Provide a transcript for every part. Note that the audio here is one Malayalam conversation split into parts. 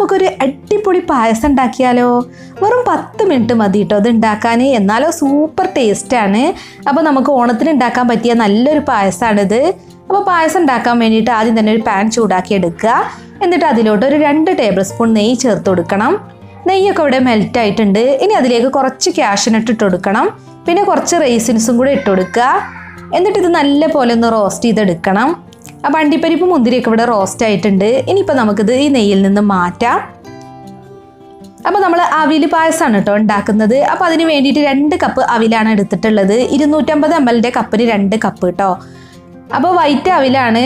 നമുക്കൊരു അടിപൊളി പായസം ഉണ്ടാക്കിയാലോ? വെറും 10 മിനിറ്റ് മതി കേട്ടോ അത് ഉണ്ടാക്കാൻ. എന്നാലോ സൂപ്പർ ടേസ്റ്റാണ്. അപ്പോൾ നമുക്ക് ഓണത്തിന് ഉണ്ടാക്കാൻ പറ്റിയ നല്ലൊരു പായസമാണിത്. അപ്പോൾ പായസം ഉണ്ടാക്കാൻ വേണ്ടിയിട്ട് ആദ്യം തന്നെ ഒരു പാൻ ചൂടാക്കി എടുക്കുക. എന്നിട്ട് അതിലോട്ട് ഒരു 2 ടേബിൾ സ്പൂൺ നെയ്യ് ചേർത്ത് കൊടുക്കണം. നെയ്യൊക്കെ ഇവിടെ മെൽറ്റ് ആയിട്ടുണ്ട്. ഇനി അതിലേക്ക് കുറച്ച് കാഷ്യൂനട്ട് ഇട്ട് കൊടുക്കണം. പിന്നെ കുറച്ച് റൈസിൻസും കൂടെ ഇട്ട് കൊടുക്കുക. എന്നിട്ട് ഇത് നല്ല പോലെ ഒന്ന് റോസ്റ്റ് ചെയ്തെടുക്കണം. അപ്പോൾ അണ്ടിപ്പരിപ്പ് മുന്തിരിയൊക്കെ ഇവിടെ റോസ്റ്റ് ആയിട്ടുണ്ട്. ഇനിയിപ്പോൾ നമുക്കിത് ഈ നെയ്യിൽ നിന്ന് മാറ്റാം. അപ്പോൾ നമ്മൾ അവിൽ പായസമാണ് കേട്ടോ ഉണ്ടാക്കുന്നത്. അപ്പോൾ അതിന് വേണ്ടിയിട്ട് 2 കപ്പ് അവിലാണ് എടുത്തിട്ടുള്ളത്. 250 ml കപ്പിന് 2 കപ്പ് കേട്ടോ. അപ്പോൾ വൈറ്റ് അവിലാണ്.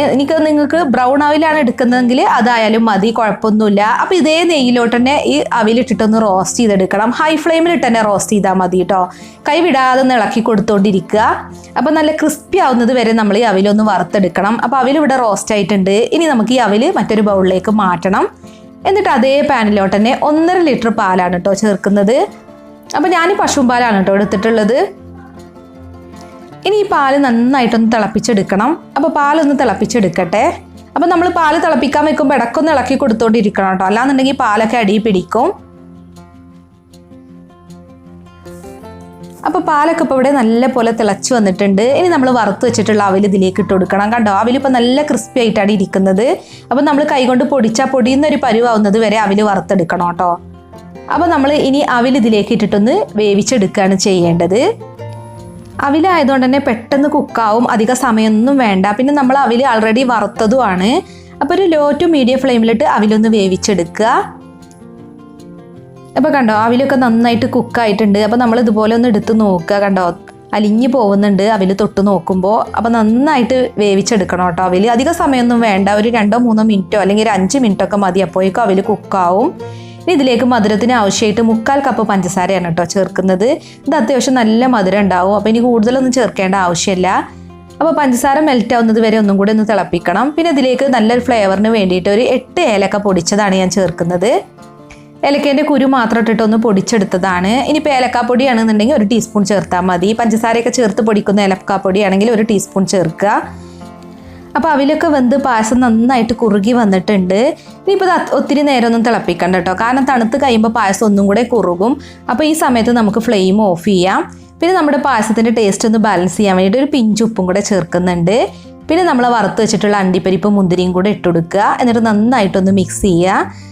നിങ്ങൾക്ക് ബ്രൗൺ അവിലാണ് എടുക്കുന്നതെങ്കിൽ അതായാലും മതി, കുഴപ്പമൊന്നുമില്ല. അപ്പോൾ ഇതേ നെയ്യിലോട്ട് തന്നെ ഈ അവിലിട്ടിട്ടൊന്ന് റോസ്റ്റ് ചെയ്തെടുക്കണം. ഹൈ ഫ്ലെയിമിലിട്ട് തന്നെ റോസ്റ്റ് ചെയ്താൽ മതി കേട്ടോ. കൈ വിടാതെ ഒന്ന് ഇളക്കി കൊടുത്തുകൊണ്ടിരിക്കുക. അപ്പോൾ നല്ല ക്രിസ്പി ആവുന്നത് വരെ നമ്മൾ ഈ അവിലൊന്ന് വറുത്തെടുക്കണം. അപ്പോൾ അവിലിവിടെ റോസ്റ്റ് ആയിട്ടുണ്ട്. ഇനി നമുക്ക് ഈ അവിൽ മറ്റൊരു ബൗളിലേക്ക് മാറ്റണം. എന്നിട്ട് അതേ പാനിലോട്ട് തന്നെ 1.5 ലിറ്റർ പാലാണ് കേട്ടോ ചേർക്കുന്നത്. അപ്പോൾ ഞാൻ പശുവും പാലാണ് കേട്ടോ എടുത്തിട്ടുള്ളത്. ഇനി ഈ പാല് നന്നായിട്ടൊന്ന് തിളപ്പിച്ചെടുക്കണം. അപ്പോൾ പാലൊന്ന് തിളപ്പിച്ചെടുക്കട്ടെ. അപ്പോൾ നമ്മൾ പാല് തിളപ്പിക്കാൻ വെക്കുമ്പോൾ ഇടക്കൊന്ന് ഇളക്കി കൊടുത്തോണ്ടിരിക്കണം കേട്ടോ. അല്ലാന്നുണ്ടെങ്കിൽ പാലൊക്കെ അടിയിൽ പിടിക്കും. അപ്പോൾ പാലൊക്കെ ഇപ്പോൾ ഇവിടെ നല്ല പോലെ തിളച്ച് വന്നിട്ടുണ്ട്. ഇനി നമ്മൾ വറുത്ത് വെച്ചിട്ടുള്ള അവിൽ ഇതിലേക്ക് ഇട്ട് കൊടുക്കണം. കണ്ടോ, അവിലിപ്പോൾ നല്ല ക്രിസ്പി ആയിട്ടാണ് ഇരിക്കുന്നത്. അപ്പോൾ നമ്മൾ കൈകൊണ്ട് പൊടിയുന്നൊരു പരുവാവുന്നത് വരെ അവിൽ വറുത്തെടുക്കണം കേട്ടോ. അപ്പോൾ നമ്മൾ ഇനി അവിൽ ഇതിലേക്ക് ഇട്ടിട്ടൊന്ന് വേവിച്ചെടുക്കുകയാണ് ചെയ്യേണ്ടത്. അവിലായതുകൊണ്ട് തന്നെ പെട്ടെന്ന് കുക്കാവും, അധിക സമയമൊന്നും വേണ്ട. പിന്നെ നമ്മൾ അവിൽ ആൾറെഡി വറുത്തതുമാണ്. അപ്പോൾ ഒരു ലോ ടു മീഡിയം ഫ്ലെയിമിലിട്ട് അവിലൊന്ന് വേവിച്ചെടുക്കുക. അപ്പോൾ കണ്ടോ അവിലൊക്കെ നന്നായിട്ട് കുക്കായിട്ടുണ്ട്. അപ്പോൾ നമ്മൾ ഇതുപോലെ ഒന്ന് എടുത്ത് നോക്കുക. കണ്ടോ അലിഞ്ഞു പോകുന്നുണ്ട് അവിൽ തൊട്ട് നോക്കുമ്പോൾ. അപ്പോൾ നന്നായിട്ട് വേവിച്ചെടുക്കണം കേട്ടോ അവിൽ. അധിക സമയമൊന്നും വേണ്ട, ഒരു 2-3 മിനിറ്റോ അല്ലെങ്കിൽ ഒരു 5 മിനിറ്റൊക്കെ മതി. അപ്പോഴേക്കും അവിൽ കുക്കാവും. ഇനി ഇതിലേക്ക് മധുരത്തിന് ആവശ്യമായിട്ട് 1/4 കപ്പ് പഞ്ചസാരയാണ് കേട്ടോ ചേർക്കുന്നത്. ഇത് അത്യാവശ്യം നല്ല മധുരം ഉണ്ടാവും. അപ്പോൾ ഇനി കൂടുതലൊന്നും ചേർക്കേണ്ട ആവശ്യമില്ല. അപ്പോൾ പഞ്ചസാര മെൽറ്റ് ആവുന്നത് വരെ ഒന്നും കൂടി ഒന്ന് തിളപ്പിക്കണം. പിന്നെ ഇതിലേക്ക് നല്ലൊരു ഫ്ലേവറിന് വേണ്ടിയിട്ട് ഒരു 8 ഏലക്ക പൊടിച്ചതാണ് ഞാൻ ചേർക്കുന്നത്. ഏലക്കേൻ്റെ കുരു മാത്രം ഇട്ടിട്ടൊന്ന് പൊടിച്ചെടുത്തതാണ്. ഇനിയിപ്പോൾ ഏലക്കാപ്പൊടിയാണെന്നുണ്ടെങ്കിൽ 1 ടീസ്പൂൺ ചേർത്താൽ മതി. പഞ്ചസാരയൊക്കെ ചേർത്ത് പൊടിക്കുന്ന ഏലക്കാപ്പൊടിയാണെങ്കിൽ 1 ടീസ്പൂൺ ചേർക്കുക. അപ്പോൾ അവിലൊക്കെ വെന്ത് പായസം നന്നായിട്ട് കുറുകി വന്നിട്ടുണ്ട്. ഇനിയിപ്പോൾ ഒത്തിരി നേരമൊന്നും തിളപ്പിക്കണ്ട കേട്ടോ. കാരണം തണുത്ത് കഴിയുമ്പോൾ പായസം ഒന്നും കൂടെ കുറുകും. അപ്പോൾ ഈ സമയത്ത് നമുക്ക് ഫ്ലെയിം ഓഫ് ചെയ്യാം. പിന്നെ നമ്മുടെ പായസത്തിൻ്റെ ടേസ്റ്റ് ഒന്ന് ബാലൻസ് ചെയ്യാൻ വേണ്ടിയിട്ട് ഒരു പിഞ്ച് ഉപ്പും കൂടെ ചേർക്കുന്നുണ്ട്. പിന്നെ നമ്മൾ വറുത്ത് വെച്ചിട്ടുള്ള അണ്ടിപ്പരിപ്പ് മുന്തിരിയും കൂടെ ഇട്ട് കൊടുക്കുക. എന്നിട്ട് നന്നായിട്ടൊന്ന് മിക്സ് ചെയ്യുക.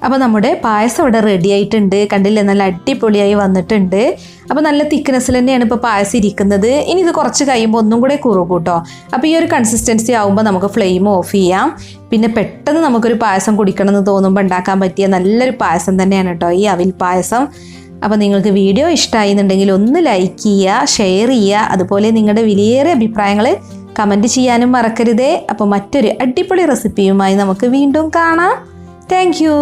അപ്പോൾ നമ്മുടെ പായസം ഇവിടെ റെഡി ആയിട്ടുണ്ട്. കണ്ടില്ലേ, നല്ല അടിപൊളിയായി വന്നിട്ടുണ്ട്. അപ്പോൾ നല്ല തിക്നെസ്സിൽ തന്നെയാണ് ഇപ്പോൾ പായസം ഇരിക്കുന്നത്. ഇനി ഇത് കുറച്ച് കഴിയുമ്പോൾ ഒന്നും കൂടെ കുറുകും കേട്ടോ. അപ്പോൾ ഈ ഒരു കൺസിസ്റ്റൻസി ആകുമ്പോൾ നമുക്ക് ഫ്ലെയിം ഓഫ് ചെയ്യാം. പിന്നെ പെട്ടെന്ന് നമുക്കൊരു പായസം കുടിക്കണം എന്ന് തോന്നുമ്പോൾ ഉണ്ടാക്കാൻ പറ്റിയ നല്ലൊരു പായസം തന്നെയാണ് കേട്ടോ ഈ അവിൽ പായസം. അപ്പോൾ നിങ്ങൾക്ക് വീഡിയോ ഇഷ്ടമായി എന്നുണ്ടെങ്കിൽ ഒന്ന് ലൈക്ക് ചെയ്യുക, ഷെയർ ചെയ്യുക. അതുപോലെ നിങ്ങളുടെ വിലയേറിയ അഭിപ്രായങ്ങൾ കമൻറ്റ് ചെയ്യാനും മറക്കരുതേ. അപ്പോൾ മറ്റൊരു അടിപൊളി റെസിപ്പിയുമായി നമുക്ക് വീണ്ടും കാണാം. Thank you.